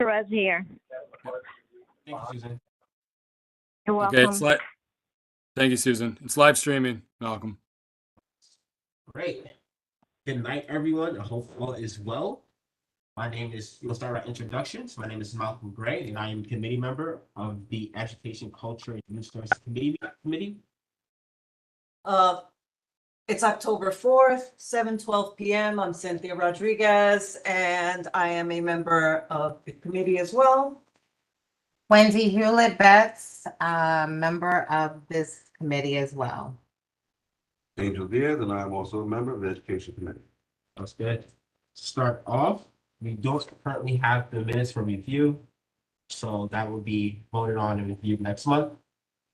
Perez here. Thank you, Susan. You're welcome. Okay, it's thank you, Susan. It's live streaming, Malcolm. Great. Good night, everyone. I hope all is well. We'll start our introductions. My name is Malcolm Gray, and I am a committee member of the Education, Culture, and Youth Services Committee. It's October 4th, 7:12 p.m. I'm Cynthia Rodriguez, and I am a member of the committee as well. Wendy Hewlett Betts, member of this committee as well. Angel Diaz, and I am also a member of the Education Committee. That's good. To start off, we don't currently have the minutes for review, so that will be voted on and reviewed next month.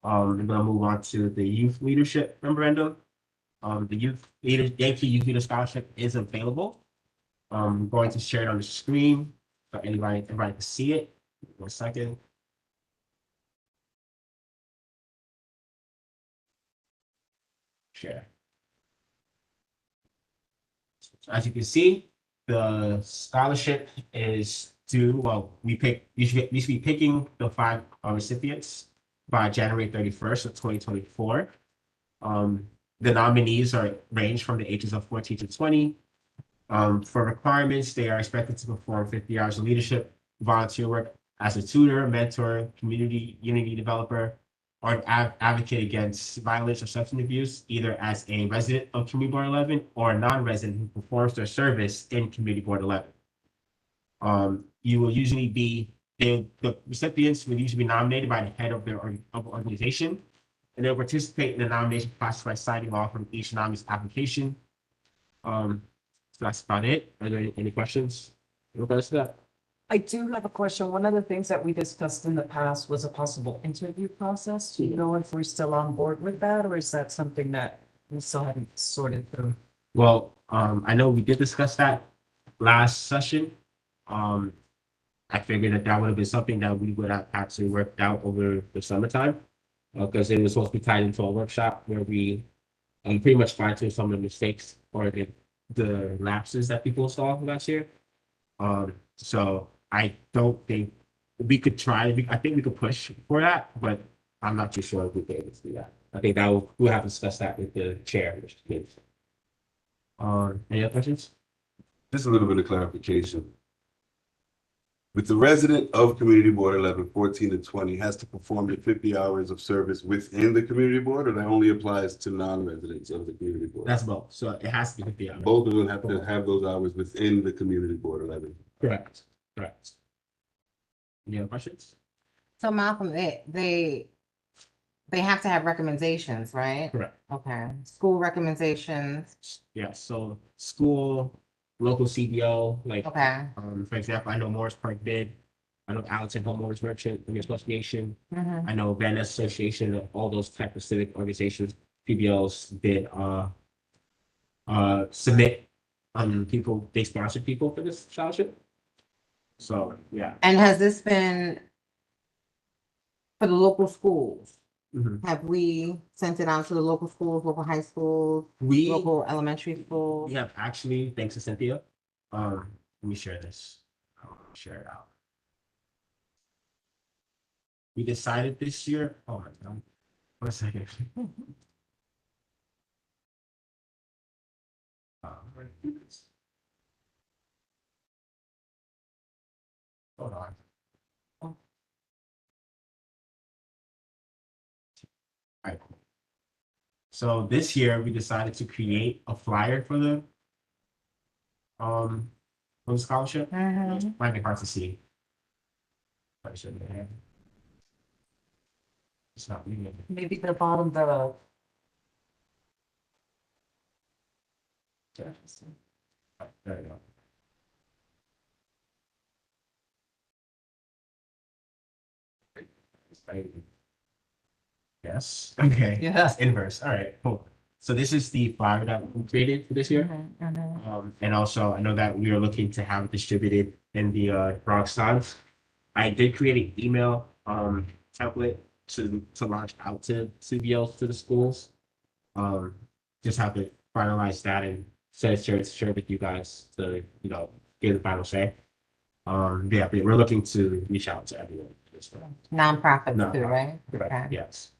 We're gonna move on to the youth leadership memorandum. The Yankee Youth Leader Scholarship is available. I'm going to share it on the screen for everybody to see it. 1 second. Share. So as you can see, the scholarship is due. Well, we should be picking the 5 recipients by January 31st of 2024. The nominees range from the ages of 14 to 20. For requirements, they are expected to perform 50 hours of leadership, volunteer work as a tutor, mentor, community unity developer, or advocate against violence or substance abuse, either as a resident of Community Board 11 or a non-resident who performs their service in Community Board 11. You will usually be, the recipients will usually be nominated by the head of their organization, and they'll participate in the nomination process by signing off on each nominee's application. So that's about it. Are there any questions in regards to that? I do have a question. One of the things that we discussed in the past was a possible interview process. Do you know if we're still on board with that, or is that something that we still haven't sorted through? Well, I know we did discuss that last session. I figured that would have been something that we would have actually worked out over the summertime, because it was supposed to be tied into a workshop where we pretty much fine-tuned some of the mistakes or the lapses that people saw last year. So I don't think we could try. I think we could push for that, but I'm not too sure if we'll be able to do that. I think we'll have to discuss that with the chair, Mr. Gibbs. Any other questions? Just a little bit of clarification. With the resident of Community Board 11, 14 to 20, has to perform the 50 hours of service within the community board, or that only applies to non-residents of the community board? That's both. So it has to be 50 hours. Both of them have to have those hours within the Community Board 11. Correct. Any other questions? So Malcolm, they have to have recommendations, right? Correct. Okay, school recommendations. Yeah, so school, local CBO, like, Okay. for example, I know Morris Park did. I know Allenton Homeowners Merchant Association. Mhm. I know Van Ness Association, all those type of civic organizations, PBLs did submit people, they sponsored people for this scholarship. So yeah. And has this been for the local schools? Mhm. Have we sent it out to the local schools, local high schools, We local elementary schools? have actually, thanks to Cynthia. Let me share this. I'll share it out. We decided this year. Oh my God. 1 second. Where did I do this? Hold on. Oh. All right. So this year we decided to create a flyer for the scholarship. Mhm. Might be hard to see. Probably shouldn't have. It's not reading. Maybe the bottom, the There you go. Yes. Okay. Yeah. It's inverse. All right. Cool. So this is the flyer that we created for this year. Mhm, mhm. And also, I know that we are looking to have it distributed in the Bronx Times. I did create an email template to launch out to CBLs to the schools. Just have to finalize that and share with you guys to get the final say. Yeah, we're looking to reach out to everyone. as well. Nonprofits too, Nonprofit. right? Correct, Okay. yes.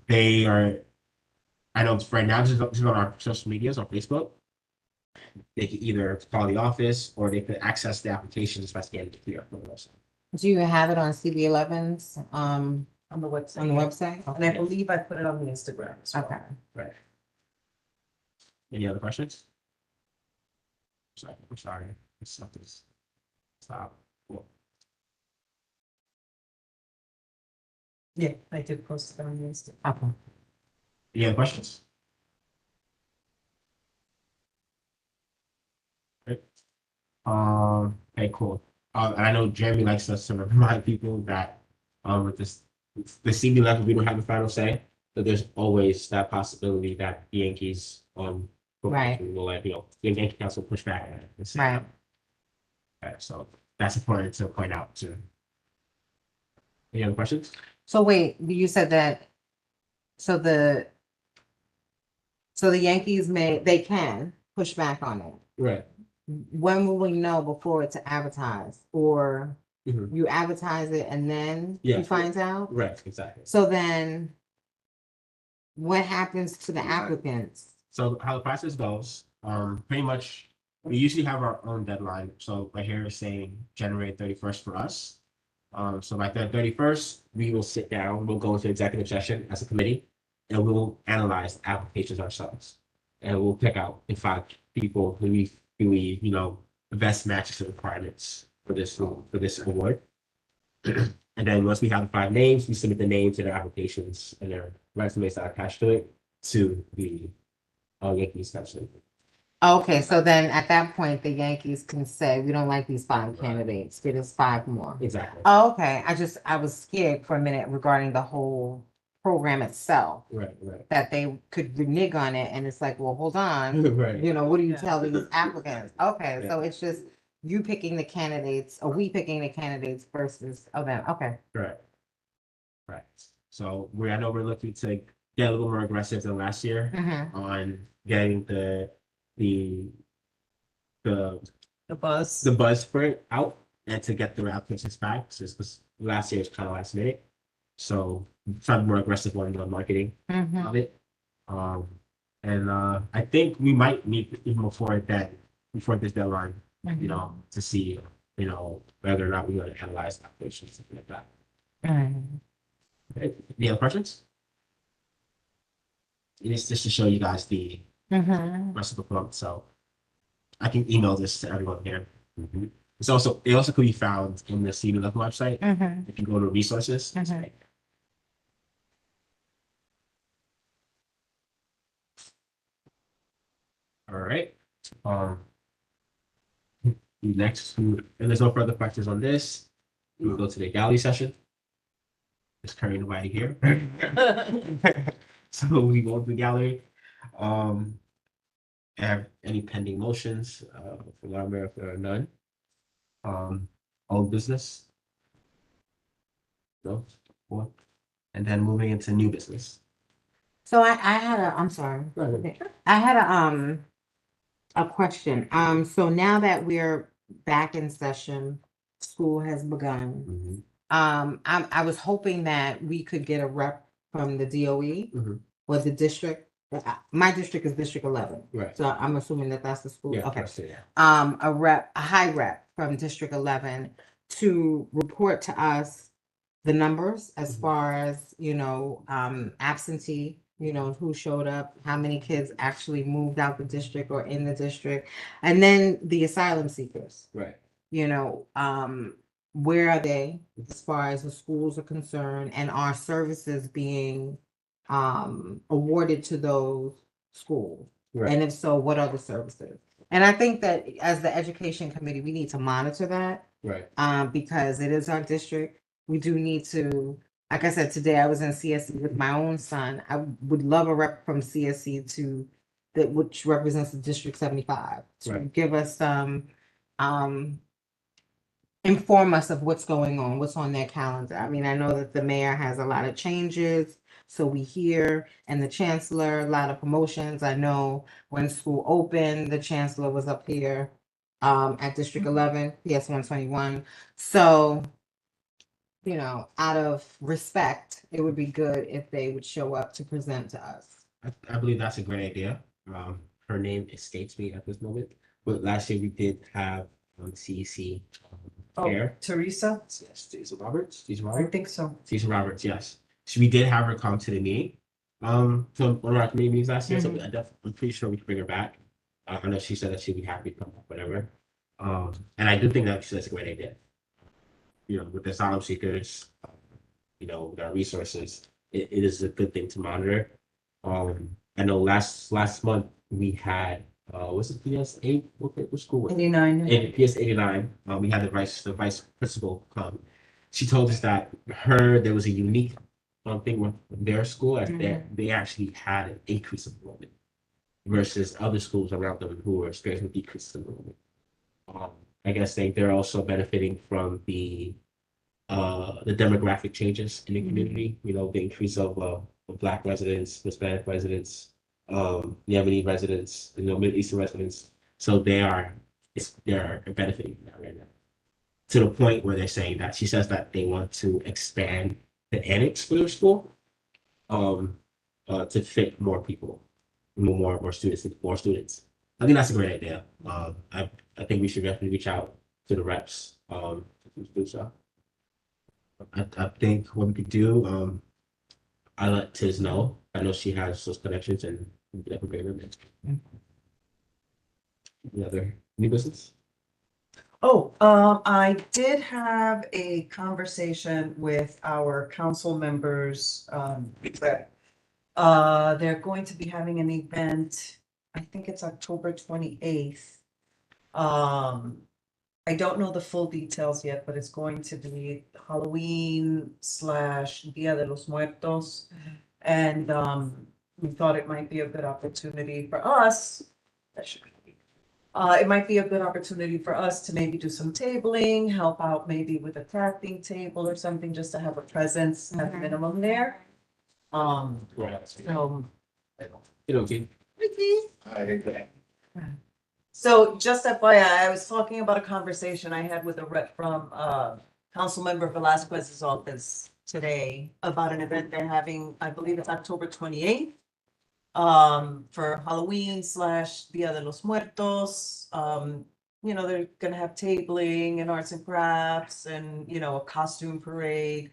They are, I know right now, just on our social medias on Facebook. They can either call the office or they can access the applications by scanning the QR code also. Do you have it on CB11's, On the website. on the website? And I believe I put it on the Instagram as well. Okay. Right. Any other questions? I'm sorry. Something's stop. Cool. Yeah, I did post it on the Instagram. Okay. Any other questions? Right. Okay, cool. I know Jeremy likes us to remind people that, with this, the CB level, we don't have the final say, but there's always that possibility that the Yankees, Right. will like, the Yankee Council push back. And say, Right. okay, so that's important to point out too. Any other questions? So wait, you said that, so the Yankees they can push back on it. Right. When will we know before it's advertised? Or Mhm. you advertise it and then Yeah. he finds out? Right, exactly. So then what happens to the applicants? So how the process goes, pretty much, we usually have our own deadline. So right here is saying January 31st for us. So by the 31st, we will sit down, we'll go into executive session as a committee, and we'll analyze the applications ourselves. And we'll pick out the 5 people who we, the best matches the requirements for this award. And then once we have the 5 names, we submit the names and their applications and their resumes that are attached to it to the Yankees section. Okay, so then at that point, the Yankees can say, we don't like these 5 candidates, get us 5 more. Exactly. Oh, okay, I was scared for a minute regarding the whole program itself, Right, right. that they could renege on it, and it's like, well, hold on, Right. what do you Yeah. tell these applicants? Okay, so it's just you picking the candidates, or we picking the candidates versus them, okay. Right. Right. So I know we're looking to get a little more aggressive than last year Mhm. on getting the The buzz. buzz for it out and to get the applications back. So this was last year's kind of last minute. So trying to be more aggressive on the marketing Mhm. of it. And I think we might meet even before this deadline, to see, whether or not we're going to analyze applications, something like that. Mhm. Okay. Any other questions? It's just to show you guys the Mhm. rest of the book, so I can email this to everyone here. It also could be found in the CB Level website. Mhm. If you go to resources. it's Mhm. right. All right. Next, and there's no further questions on this. We'll go to the gallery session. It's currently right here. So we go to the gallery. Have any pending motions, for Lambert, if there are none? Old business? No, Cool. And then moving into new business. So I had I'm sorry. I had a question. So now that we're back in session, school has begun. I was hoping that we could get a rep from the DOE Mhm. or the district. My district is District 11, Right. so I'm assuming that that's the school. Yeah, Okay. that's it, yeah. A high rep from District 11 to report to us the numbers as Mhm. far as, absentee, who showed up, how many kids actually moved out the district or in the district, and then the asylum seekers, Right. where are they as far as the schools are concerned, and are services being awarded to those schools? Right. And if so, what are the services? And I think that as the education committee, we need to monitor that, Right. because it is our district. We do need to, like I said, today I was in CSC with my own son. I would love a rep from CSC which represents the District 75, to Right. give us some, inform us of what's going on, what's on their calendar. I mean, I know that the mayor has a lot of changes, so we hear, and the chancellor, a lot of promotions. I know when school opened, the chancellor was up here at District 11, PS 121. So, you know, out of respect, it would be good if they would show up to present to us. I believe that's a great idea. Her name escapes me at this moment, but last year we did have CEC Oh, chair. Teresa? Yes, Teresa Roberts. Teresa I Roberts. think so. Teresa Roberts. Yes, so we did have her come to the meeting. So one of our community meetings last year. So I'm pretty sure we can bring her back. I know she said that she'd be happy to come up, whatever. And I do think that that's a great idea. You know, with the asylum seekers, you know, with our resources, it is a good thing to monitor. I know last month we had was it PS8? What school was it? 89. In PS 89, we had the vice principal come. She told us that there was a unique thing with their school, as they actually had an increase of enrollment versus other schools around them who were experiencing decreases in enrollment. I guess they're also benefiting from the demographic changes in the community. You know, the increase of Black residents, Hispanic residents, Yemenite residents, you know, Middle Eastern residents. So they're benefiting from that right now. To the point where they're saying that she says that they want to expand the annex for their school, to fit more people, more students, more students. I think that's a great idea. I think we should definitely reach out to the reps. To do so. I think what we could do, I let Tiz know. I know she has those connections and we can definitely bring them in. Any other new business? Oh, I did have a conversation with our council members, that, they're going to be having an event, I think it's October 28th. I don't know the full details yet, but it's going to be Halloween / Dia de los Muertos. And, we thought it might be a good opportunity for us. It might be a good opportunity for us to maybe do some tabling, help out maybe with a crafting table or something, just to have a presence at minimum there. So, You know, okay. so just FYI, I was talking about a conversation I had with a rep from Councilmember Velasquez's office today about an event they're having, I believe it's October 28th. For Halloween / Dia de los Muertos. You know, they're gonna have tabling and arts and crafts and, you know, a costume parade.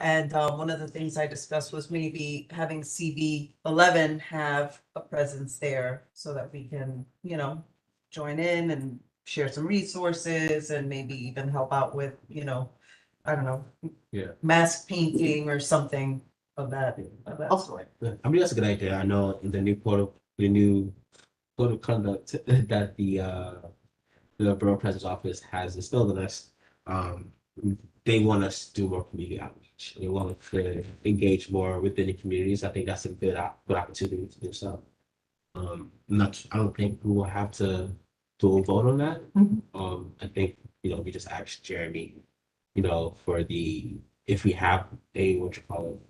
And one of the things I discussed was maybe having CB11 have a presence there so that we can, you know, join in and share some resources and maybe even help out with, you know, I don't know. Yeah. Mask painting or something of that sort. I mean, that's a good idea. I know in the new code of conduct that the Borough President's office has instilled in us, they want us to do more community outreach. They want us to engage more within the communities. I think that's a good opportunity to do so. I don't think we will have to vote on that. I think, you know, we just asked Jeremy, you know, if we have a, what you call it,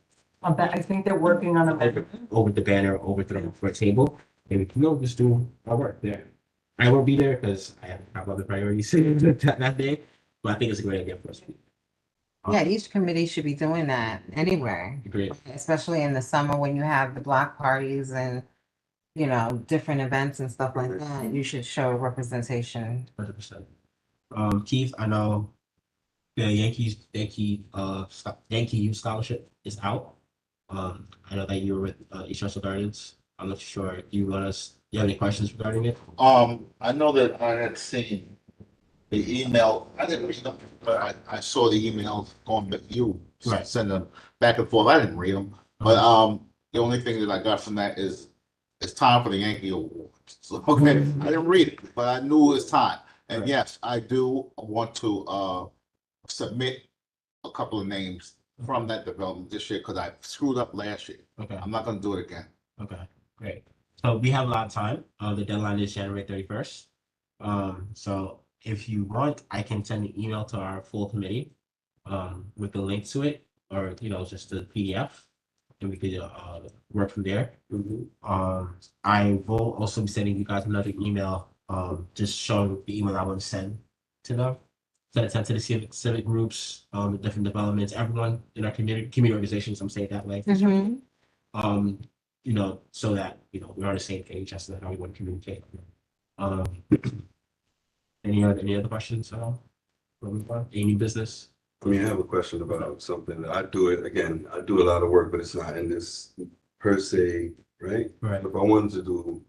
I think they're working on a. over the banner, overthrown for a table, and we can just do our work there. I won't be there because I have other priorities that day, but I think it's a great idea for us. Yeah, each committee should be doing that anywhere, Great. especially in the summer when you have the block parties and, you know, different events and stuff like that. You should show representation. 100%. Keith, I know the Yankee Youth Scholarship is out. I know that you were with East Russell Gardens. I'm not sure. Do you have any questions regarding it? I know that I had seen the email, I didn't read them, but I saw the emails going, but you Right. send them back and forth. I didn't read them. But the only thing that I got from that is it's time for the Yankee Awards. So, okay, I didn't read it, but I knew it's time. And Right. yes, I do want to submit a couple of names from that development this year because I screwed up last year. Okay. I'm not gonna do it again. Okay, great. So we have a lot of time. The deadline is January 31st. So if you want, I can send an email to our full committee with the link to it, or, you know, just the PDF, and we could work from there. I will also be sending you guys another email just showing the email I want to send to them. Send to the civic groups, the different developments, everyone in our community organizations, I'm saying it that way. Mhm. You know, so that, you know, we're on the same page as to how we want to communicate. Um, any other questions? Any business? I mean, I have a question about something. I do it, again, I do a lot of work, but it's not in this per se, right? Right. If I wanted to do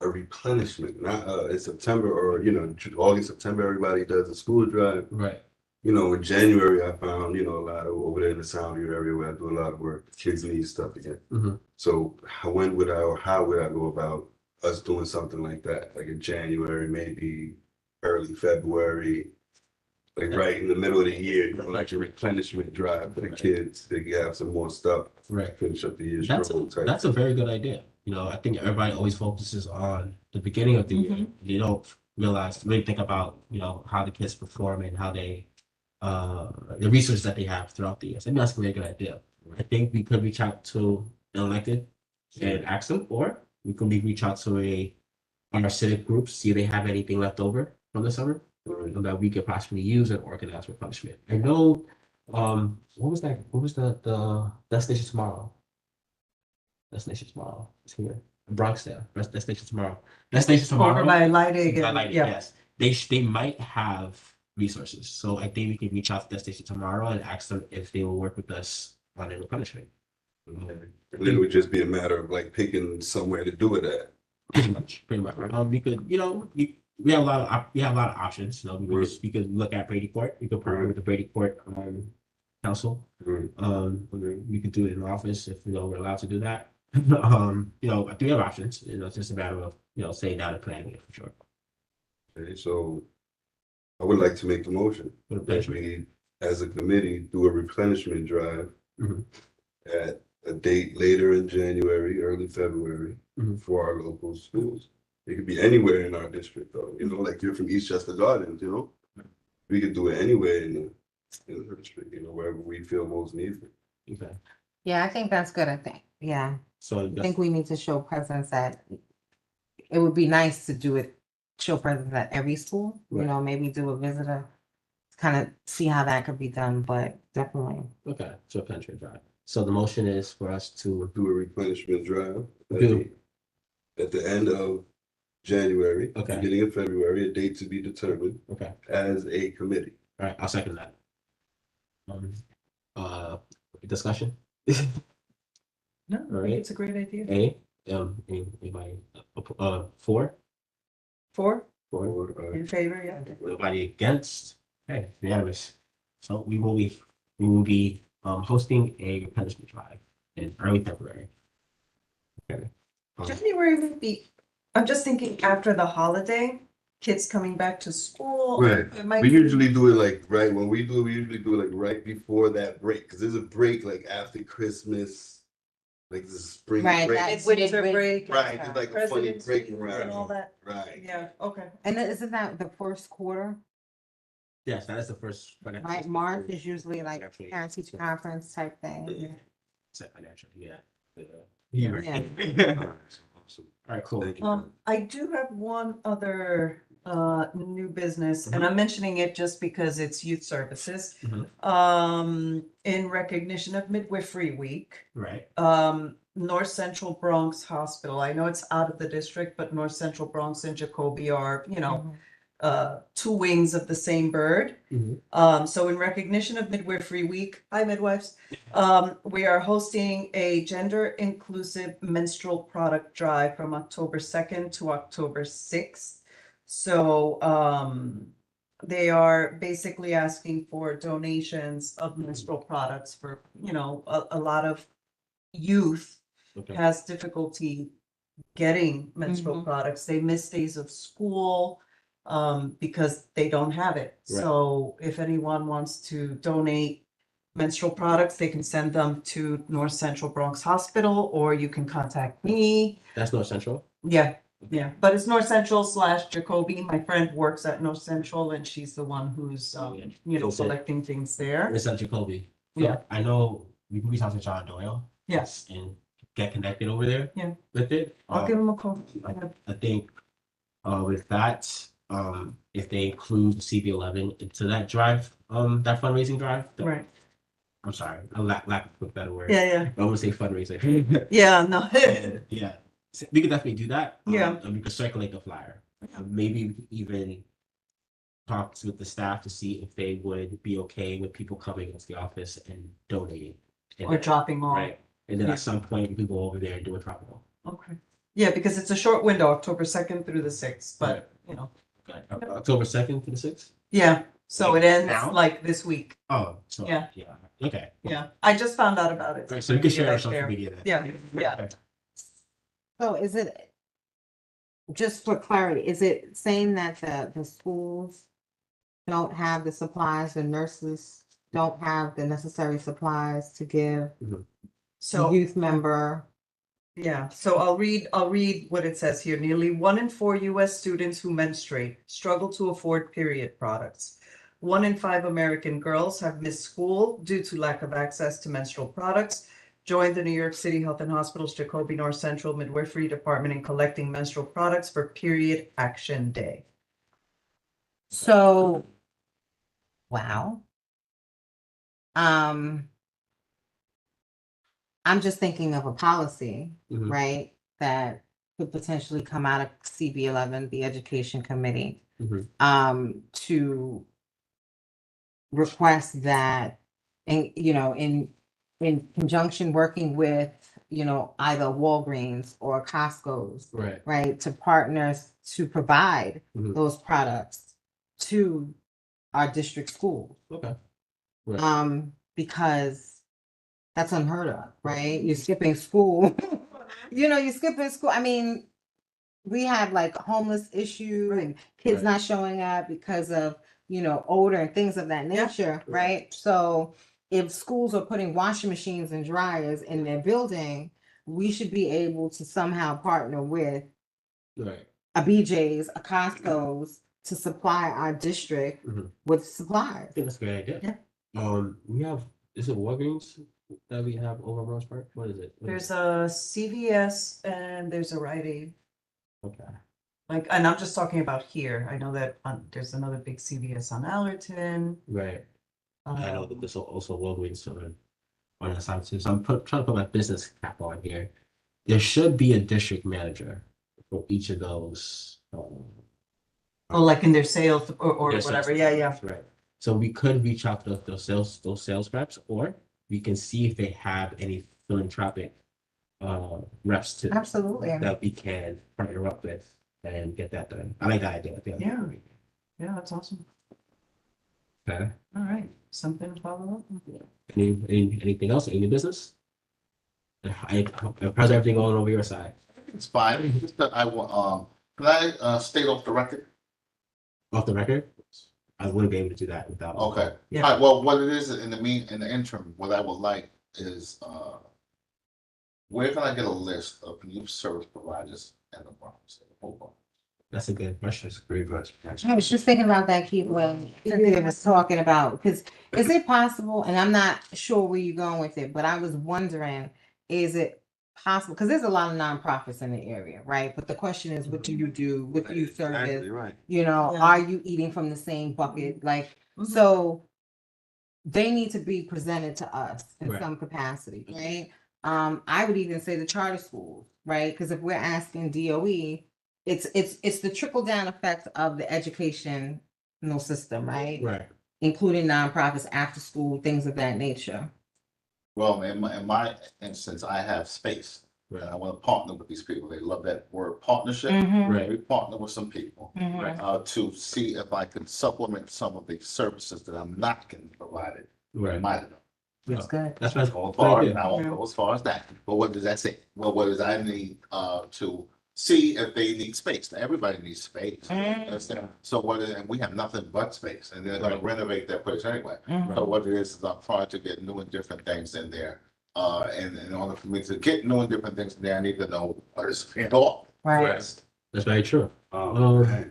a replenishment, not in September or, you know, August, September, everybody does a school drive. Right. You know, in January, I found, you know, a lot of over there in the Soundview area where I do a lot of work, kids need stuff again. Mhm. So when would I, or how would I go about us doing something like that? Like in January, maybe early February, like right in the middle of the year, you know, like a replenishment drive for the kids. They can have some more stuff, Right. finish up the year. That's strong type. that's a very good idea. You know, I think everybody always focuses on the beginning of the year. You don't really think about, you know, how the kids perform and how they, the research that they have throughout the year. So I think that's a very good idea. I think we could reach out to the elected and ask them, or we could reach out to our civic groups, see if they have anything left over from the summer that we could possibly use and organize for punishment. I know, what was that? What was the Destination Tomorrow? Destination Tomorrow is here. Bronxdale. Destination Tomorrow. Destination Tomorrow. Over by Lighting, By Lighting, yeah. yes. They might have resources. So I think we can reach out to Destination Tomorrow and ask them if they will work with us on a punishment. And then it would just be a matter of like picking somewhere to do it at. Pretty much. We could, you know, we have a lot of options. You know, we could look at Brady Court. We could partner with the Brady Court council. We could do it in the office if, you know, we're allowed to do that. You know, I think we have options. You know, it's just a matter of, you know, sitting down and planning it for sure. Okay, so I would like to make the motion that we, as a committee, do a replenishment drive Mhm. at a date later in January, early February, Mhm. for our local schools. It could be anywhere in our district, though. You know, like you're from Eastchester Gardens, you know? We could do it anywhere in the district, you know, wherever we feel most needed. Okay. Yeah, I think that's good. I think, yeah. So I think we need to show presence at, it would be nice to do it, show presence at every school, you Right. know, maybe do a visitor. Kind of see how that could be done, but definitely. okay. So country drive. So the motion is for us to Do a replenishment drive Do. at the end of January, Okay. beginning of February, a date to be determined okay. as a committee. All right, I'll second that. Discussion? No, I All right. think it's a great idea. Anybody, four? Four Or, in favor, yeah. Nobody against? Okay, unanimous. So we will be hosting a replenishment drive in early February. Okay. January would be, I'm just thinking after the holiday, kids coming back to school. Right. It might we be- usually do it like right when we do it, we usually do it like right before that break, because there's a break like after Christmas, like this is spring Right, break. that's- Winter break. Right, it's like a funny President's break Day around. and all that. Right. Yeah, okay. And isn't that the first quarter, Yes, that is the first. right? March is usually like parent teacher conference type thing. Financial, yeah. Yeah. Awesome. All right, cool. Thank you. I do have one other new business, and I'm mentioning it just because it's youth services. In recognition of Midwifery Week, Right. North Central Bronx Hospital. I know it's out of the district, but North Central Bronx and Jacoby are, you know, two wings of the same bird. So in recognition of Midwifery Week, hi midwives, we are hosting a gender inclusive menstrual product drive from October 2nd to October 6th. So they are basically asking for donations of menstrual products for, you know, a lot of youth Okay. has difficulty getting menstrual Mhm. products. They miss days of school because they don't have it. Right. So if anyone wants to donate menstrual products, they can send them to North Central Bronx Hospital, or you can contact me. That's North Central. Yeah, but it's North Central / Jacoby. My friend works at North Central and she's the one who's, you know, So- collecting things there. It's at Jacoby. Yeah. I know we can reach out to John Doyle. Yes, And get connected over there. Yeah. With it. I'll give him a call. I think With that, if they include CB11 into that drive, that fundraising drive, Right. I'm sorry, I lack of a better word. Yeah, I want to say fundraiser. yeah, no. Yeah, so we could definitely do that. Yeah. And we could circulate the flyer. Maybe even talk with the staff to see if they would be okay with people coming into the office and donating. And Or then- dropping off. Right, and then Yeah. at some point, we can go over there and do a drop off. Okay. Yeah, because it's a short window, October 2nd through the 6th, but, you know, October 2nd to the 6th? yeah, so it ends Now? like this week. Oh, so, Yeah. yeah, okay. Yeah, I just found out about it. Right, so you can share Like on social there. media then. Yeah, yeah. Okay. So is it, just for clarity, is it saying that the schools don't have the supplies, the nurses don't have the necessary supplies to give the So. youth member? Yeah, so I'll read what it says here. Nearly 1 in 4 US students who menstruate struggle to afford period products. 1 in 5 American girls have missed school due to lack of access to menstrual products. Join the New York City Health and Hospitals Jacoby North Central Midwifery Department in collecting menstrual products for Period Action Day. So, wow. I'm just thinking of a policy, Mhm. right? That could potentially come out of CB11, the Education Committee, Mhm. to request that, and in conjunction working with, either Walgreens or Costco's, Right. right, to partners to provide Mhm. those products to our district schools. Okay. Right. Because that's unheard of, right? You're skipping school. You're skipping school. I mean, we have like homeless issue and kids Right. not showing up because of, odor and things of that Yeah. nature, right? So if schools are putting washing machines and dryers in their building, we should be able to somehow partner with Right. a BJ's, a Costco's to supply our district Mhm. with supplies. I think that's a great idea. Yeah. We have, is it Walgreens that we have over Rose Park? What is it? What is There's a CVS and there's a Rite Aid. it? Okay. Like, and I'm just talking about here. I know that there's another big CVS on Allerton. Right. I know that Um, there's also Walgreens on the side too. So I'm trying to put my business cap on here. There should be a district manager for each of those. Oh, like in their sales or their sales whatever. Yeah, yeah. reps, Right. So we could reach out to those sales reps, or we can see if they have any philanthropic reps to Absolutely. that we can partner up with and get that done. I like that idea. I think that's Yeah. great. Yeah, that's awesome. Okay. All right, something to follow up. Anything else? Any business? How's everything going over your side? It's fine. Just that I want, can I, state off the record? Off the record? I wouldn't be able to do that without. Okay. Yeah. All right, well, what it is in the interim, what I would like is, where can I get a list of youth service providers in the Bronx? Hold on. That's a good question. That's a great question. I was just thinking about that, Keith, when Cynthia was talking about, because is it possible, and I'm not sure where you're going with it, but I was wondering, is it possible, because there's a lot of nonprofits in the area, right? But the question is, what do you do with youth Exactly service? right. Yeah. Are you eating from the same bucket? Like, Mhm. so they need to be presented to us in Right. some capacity, right? I would even say the charter schools, right? Because if we're asking DOE, it's the trickle down effect of the educational system, right? Right. Including nonprofits, after school, things of that nature. Well, in my instance, I have space. And I Right. want to partner with these people. They love that word partnership. Right. We partner with some people, to see if I can supplement some of the services that I'm not getting provided. Right. My, That's good. That's what go I as far, good. I won't go as far as that. But what does that say? Well, what does I need, to see if they need space? Now, everybody needs space. Understand? So and we have nothing but space, and they're gonna Right. renovate that place anyway. So what it is I'm trying to get new and different things in there. And in order for me to get new and different things in there, I need to know what is paid off. Right. That's very true. Okay.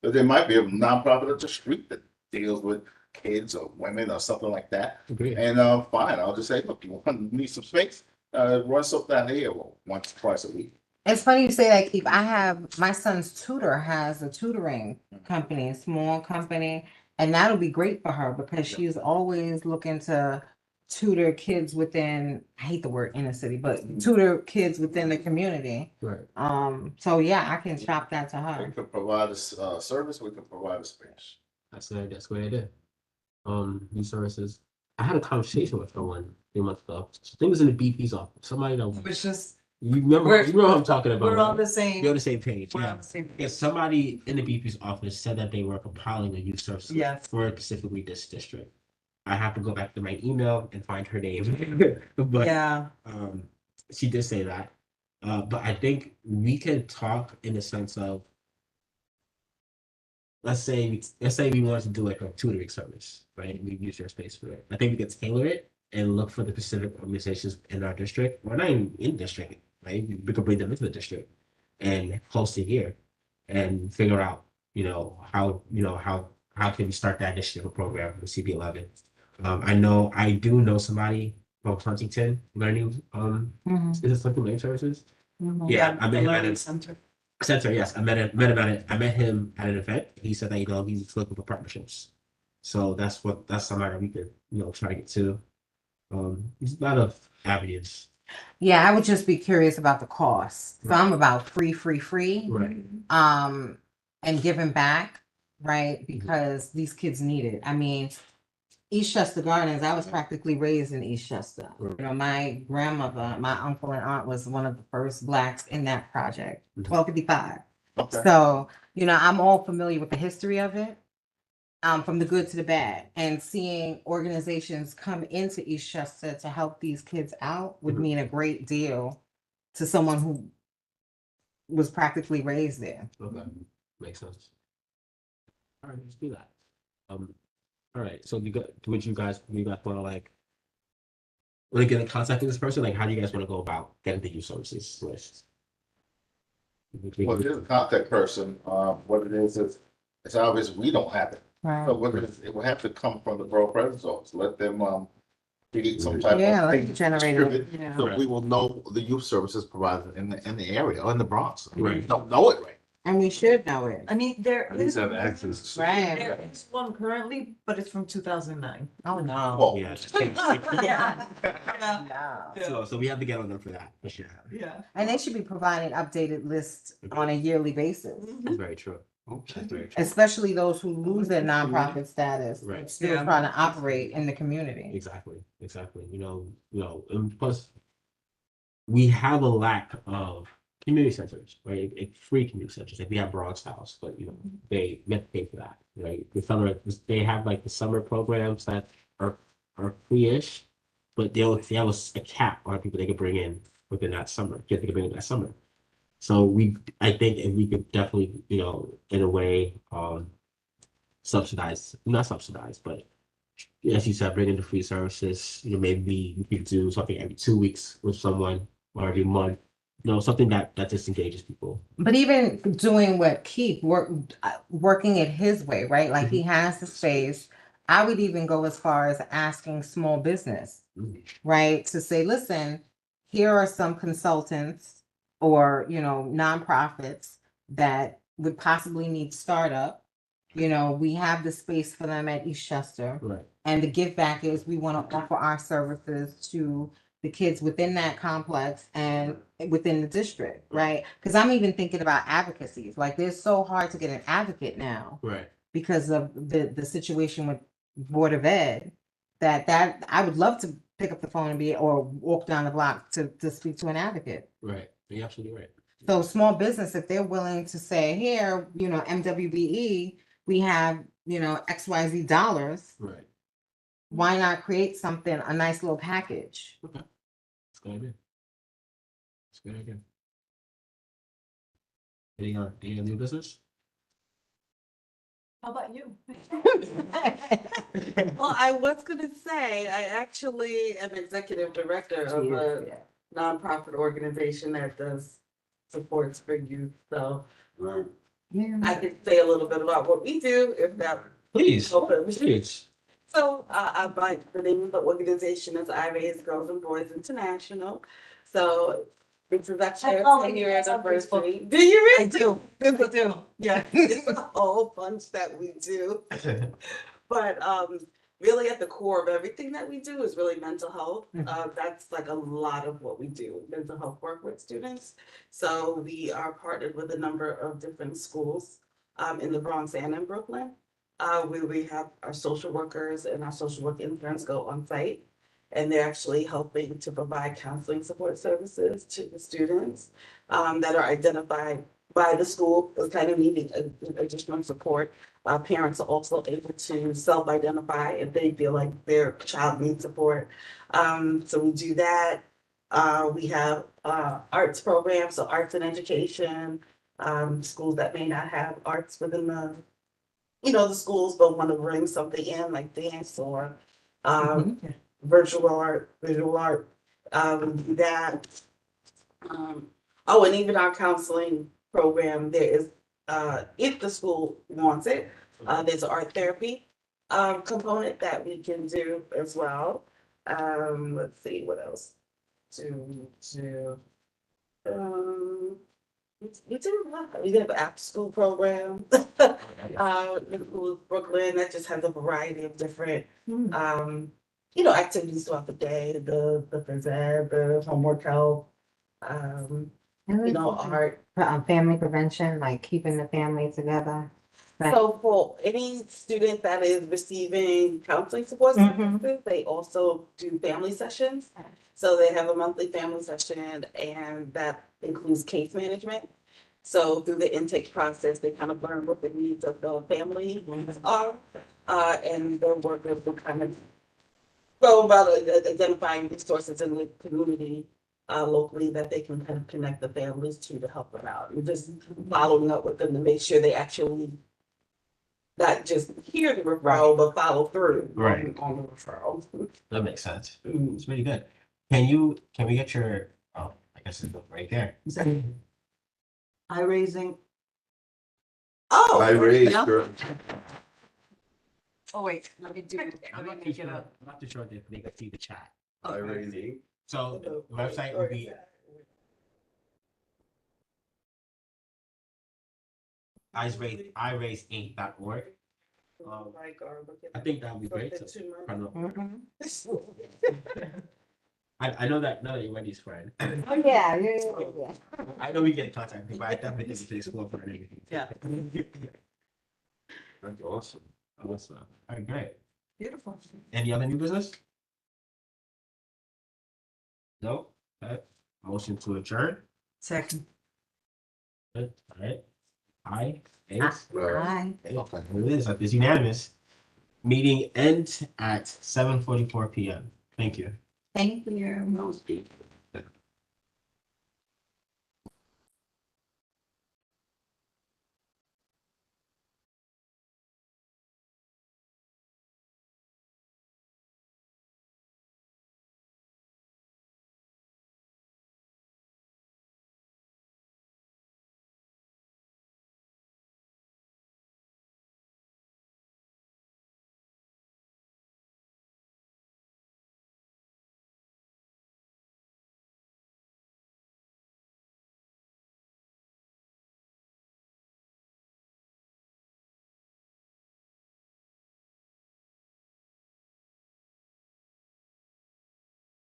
But there might be a nonprofit at the street that deals with kids or women or something like that. Agreed. And fine, I'll just say, look, you need some space, run something down here once, twice a week. It's funny you say that, Keith. I have, my son's tutor has a tutoring company, a small company, and that'll be great for her because she's always looking to tutor kids within, I hate the word inner city, but tutor kids within the community. Right. So yeah, I can shop that to We her. could provide a service, we could provide a space. That's a great idea. These services. I had a conversation with someone a few months ago. I think it was in the BP's office. Somebody that It's just, you remember We're- you know what I'm talking about. we're on right? the same, You're on the same page. we're Yeah. on the same. Yeah, somebody in the BP's office said that they were compiling a youth service list Yes. for specifically this district. I have to go back to my email and find her name. But Yeah, she did say that. But I think we can talk in the sense of, let's say we wanted to do like a tutoring service, right? We use your space for it. I think we could tailor it and look for the specific organizations in our district, or not even in district, right? We could bring them into the district and close to here and figure out, how can we start that initiative program with CB11. I do know somebody from Huntington Learning, Mhm. is it something Learning Services? Mhm. Yeah, I the met him at learning a center. center. Yes, I met him at an event. He said that he's looking for partnerships. So that's somebody that we could try to get to. There's a lot of avenues. Yeah, I would just be curious about the cost. So Right. I'm about free. Right. And giving back, right? Because these kids need it. I mean, Eastchester Gardens, I was practically raised in Eastchester. Right. You know, my grandmother, my uncle and aunt was one of the first Blacks in that project, Mhm. 1255. Okay. So, I'm all familiar with the history of it, from the good to the bad. And seeing organizations come into Eastchester to help these kids out would Mhm. mean a great deal to someone who was practically raised there. Okay. Makes sense. All right, let's do that. All right. So would you guys want to get in contact with this person? Like, how do you guys want to go about getting the youth services list? Well, there's a contact person, what it is, it's obvious we don't have it. So what it will have to come from the borough president's office, let them, create some type of. Yeah, thing let's to generate it. distribute, Yeah. So we will know the youth services provided in the area or in the Bronx. We Right. don't know it right. And we should know it. I mean, there At least is, have access. to- Right. there is one currently, but it's from 2009. Oh, no. Well, Yeah. Yeah. Yeah. No. So we have to get on them for that. For sure. Yeah. And they should be providing updated lists on a yearly basis, That's very true. Okay. That's very true. especially those who lose their nonprofit status, Right. but still Yeah. trying to operate in the community. Exactly. And plus, we have a lack of community centers, right? Free community centers. Like we have Bronx House, but they have to pay for that, right? They have like the summer programs that are free-ish, but they have a cap on people they can bring in within that summer. Kids they can bring in that summer. So I think if we could definitely, in a way, not subsidize, but as you said, bring in the free services. Maybe we could do something every 2 weeks with someone or every month. Something that just engages people. But even doing what Keith working it his way, right? Like he has the space. I would even go as far as asking small business, Mhm. right? To say, listen, here are some consultants or, nonprofits that would possibly need startup. We have the space for them at Eastchester. Right. And the give back is we want to offer our services to the kids within that complex and within the district, right? Because I'm even thinking about advocacies. Like, it's so hard to get an advocate now Right. because of the situation with Board of Ed. That I would love to pick up the phone and or walk down the block to speak to an advocate. Right. You're absolutely right. So small business, if they're willing to say, here, MWBE, we have, XYZ dollars. Right. Why not create something, a nice little package? It's a good idea. It's a good idea. Any new business? How about you? Well, I was gonna say, I actually am executive director of a nonprofit organization that does supports for youth, so I could say a little bit about what we do, if that. Please. open. Please. So, the name of the organization is I Raise Girls and Boys International. So This is actually I our follow 10-year you guys on anniversary. Do you really? I do, I do, yeah. It's a whole bunch that we do. But really at the core of everything that we do is really mental health. That's like a lot of what we do, mental health work with students. So we are partnered with a number of different schools in the Bronx and in Brooklyn. Where we have our social workers and our social work interns go on site. And they're actually helping to provide counseling support services to the students that are identified by the school as kind of needing additional support. Parents are also able to self-identify if they feel like their child needs support. So we do that. We have arts programs, so arts and education, schools that may not have arts within the schools, but want to bring something in like dance or visual art. We do that. Oh, and even our counseling program, there is, if the school wants it, there's an art therapy component that we can do as well. Let's see, what else? We do a lot. We have an after-school program. The school of Brooklyn that just has a variety of different activities throughout the day, the phys ed, the homework help, art. Family prevention, like keeping the family together. So for any student that is receiving counseling support services, they also do family sessions. So they have a monthly family session and that includes case management. So through the intake process, they kind of learn what the needs of the family are. And the workers will kind of go about identifying resources in the community locally that they can kind of connect the families to help them out. And just following up with them to make sure they actually not just hear the referral, but follow through on the referral. That makes sense. Mm. It's really good. Can we get your, I guess it's right there. Eye raising. Oh. I raised, yeah. girl. Oh, wait, let me do it. I'm not too sure. I'm not too sure if they can see the chat. I raised. So the website will be iraise8.org. I think that would be great. I know that Wendy's friend. Oh, yeah. I know we get in contact, but I definitely think it's school for anything. Yeah. That's awesome. Awesome. All right, great. Beautiful. Any other new business? No? Okay. Motion to adjourn? Second. Good. All right. Aye. Thanks. Hi. Okay. It is. It's unanimous. Meeting ends at 7:44 p.m. Thank you. Thank you.